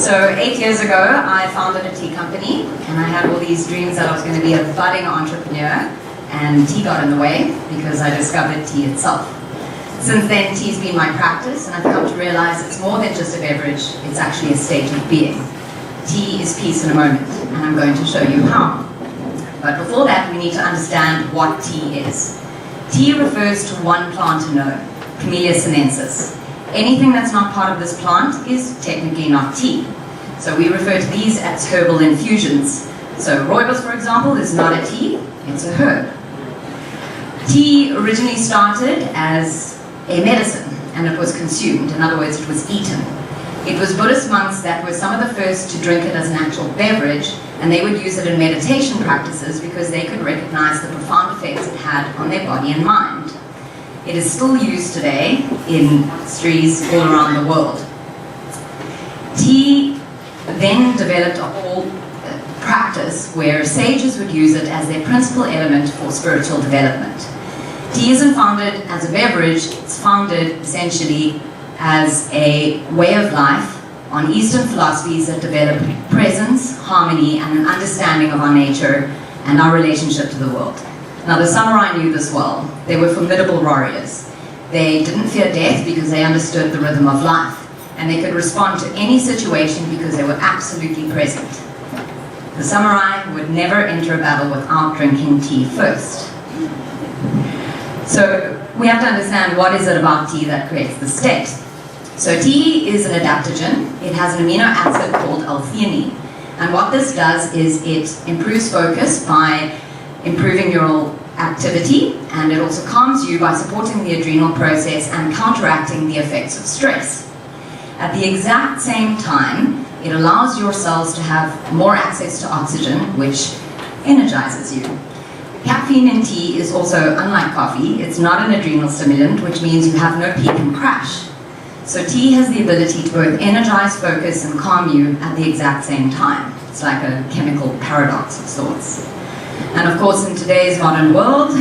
So 8 years ago, I founded a tea company, and I had all these dreams that I was going to be a budding entrepreneur, and tea got in the way because I discovered tea itself. Since then, tea's been my practice, and I've come to realize it's more than just a beverage, it's actually a state of being. Tea is peace in a moment, and I'm going to show you how. But before that, we need to understand what tea is. Tea refers to one plant alone, Camellia sinensis. Anything that's not part of this plant is technically not tea. So we refer to these as herbal infusions. So rooibos, for example, is not a tea, it's a herb. Tea originally started as a medicine, and it was consumed. In other words, it was eaten. It was Buddhist monks that were some of the first to drink it as an actual beverage, and they would use it in meditation practices because they could recognize the profound effects it had on their body and mind. It is still used today in monasteries all around the world. Tea then developed a whole practice where sages would use it as their principal element for spiritual development. Tea isn't founded as a beverage, it's founded essentially as a way of life on Eastern philosophies that develop presence, harmony, and an understanding of our nature and our relationship to the world. Now, the samurai knew this well. They were formidable warriors. They didn't fear death because they understood the rhythm of life, and they could respond to any situation because they were absolutely present. The samurai would never enter a battle without drinking tea first. So we have to understand what is it about tea that creates the state. So tea is an adaptogen. It has an amino acid called L-theanine. And what this does is it improves focus by improving neural activity, and it also calms you by supporting the adrenal process and counteracting the effects of stress. At the exact same time, it allows your cells to have more access to oxygen, which energizes you. Caffeine in tea is also, unlike coffee, it's not an adrenal stimulant, which means you have no peak and crash. So tea has the ability to both energize, focus, and calm you at the exact same time. It's like a chemical paradox of sorts. And of course, in today's modern world,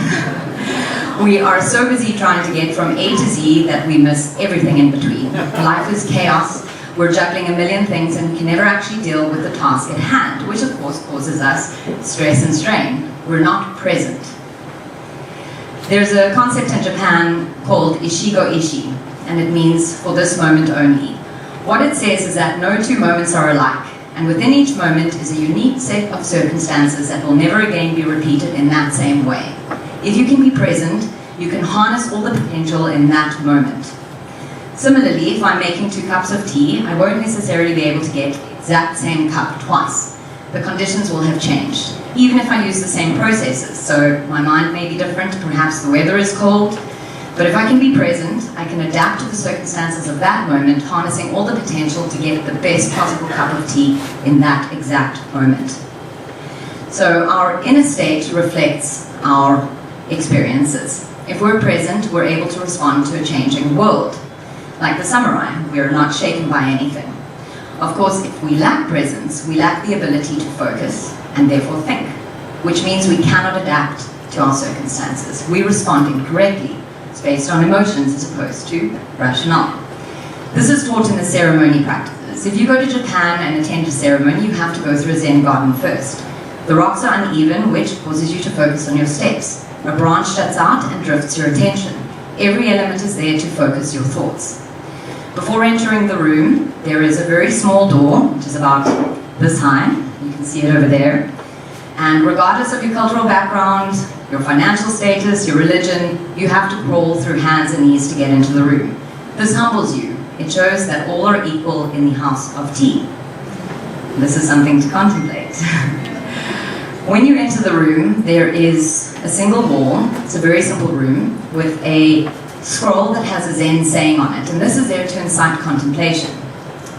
we are so busy trying to get from A to Z that we miss everything in between. Life is chaos. We're juggling a million things and we can never actually deal with the task at hand, which of course causes us stress and strain. We're not present. There's a concept in Japan called Ishigoishi, and it means for this moment only. What it says is that no two moments are alike, and within each moment is a unique set of circumstances that will never again be repeated in that same way. If you can be present, you can harness all the potential in that moment. Similarly, if I'm making 2 cups of tea, I won't necessarily be able to get the exact same cup twice. The conditions will have changed, even if I use the same processes. So my mind may be different, perhaps the weather is cold, but if I can be present, I can adapt to the circumstances of that moment, harnessing all the potential to get the best possible cup of tea in that exact moment. So our inner state reflects our experiences. If we're present, we're able to respond to a changing world. Like the samurai, we're not shaken by anything. Of course, if we lack presence, we lack the ability to focus and therefore think, which means we cannot adapt to our circumstances. We respond incorrectly. It's based on emotions as opposed to rationale. This is taught in the ceremony practices. If you go to Japan and attend a ceremony, you have to go through a Zen garden first. The rocks are uneven, which causes you to focus on your steps. A branch juts out and drifts your attention. Every element is there to focus your thoughts. Before entering the room, there is a very small door, which is about this high. You can see it over there. And regardless of your cultural background, your financial status, your religion, you have to crawl through hands and knees to get into the room. This humbles you. It shows that all are equal in the house of tea. This is something to contemplate. When you enter the room, there is a single wall. It's a very simple room with a scroll that has a Zen saying on it, and this is there to incite contemplation.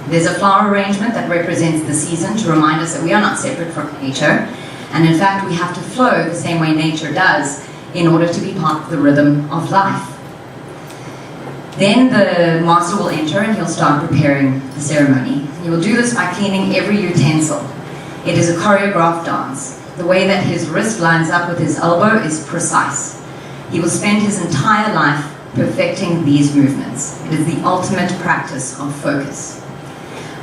There's a flower arrangement that represents the season to remind us that we are not separate from nature, and in fact we have to flow the same way nature does in order to be part of the rhythm of life. Then the master will enter and he'll start preparing the ceremony. He will do this by cleaning every utensil. It is a choreographed dance. The way that his wrist lines up with his elbow is precise. He will spend his entire life perfecting these movements. It is the ultimate practice of focus.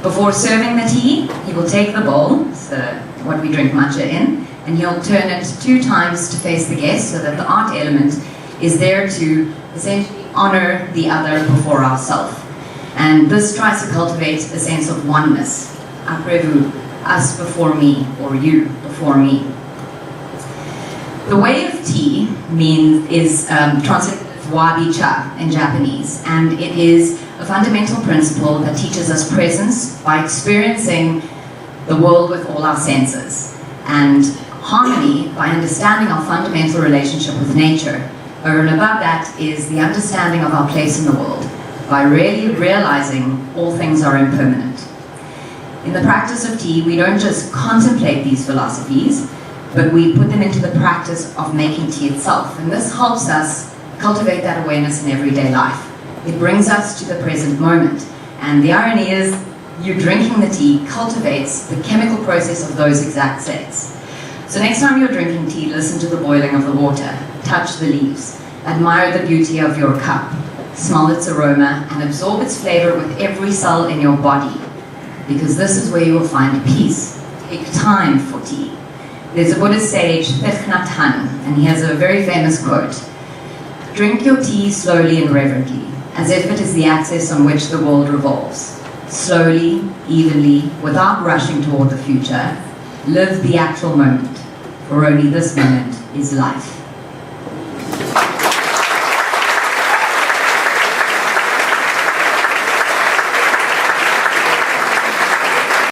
Before serving the tea, he will take the bowl, so what we drink matcha in, and he'll turn it 2 times to face the guest so that the art element is there to essentially honor the other before ourselves. And this tries to cultivate a sense of oneness. Aprevu, us before me, or you before me. The way of tea is translated as wabi-cha in Japanese, and it is a fundamental principle that teaches us presence by experiencing the world with all our senses, and harmony by understanding our fundamental relationship with nature. Over and above that is the understanding of our place in the world by really realizing all things are impermanent. In the practice of tea, we don't just contemplate these philosophies, but we put them into the practice of making tea itself. And this helps us cultivate that awareness in everyday life. It brings us to the present moment. And the irony is, you drinking the tea cultivates the chemical process of those exact states. So next time you're drinking tea, listen to the boiling of the water, touch the leaves, admire the beauty of your cup, smell its aroma, and absorb its flavor with every cell in your body. Because this is where you will find peace. Take time for tea. There's a Buddhist sage, Thich Nhat Hanh, and he has a very famous quote: "Drink your tea slowly and reverently, as if it is the axis on which the world revolves. Slowly, evenly, without rushing toward the future. Live the actual moment, for only this moment is life."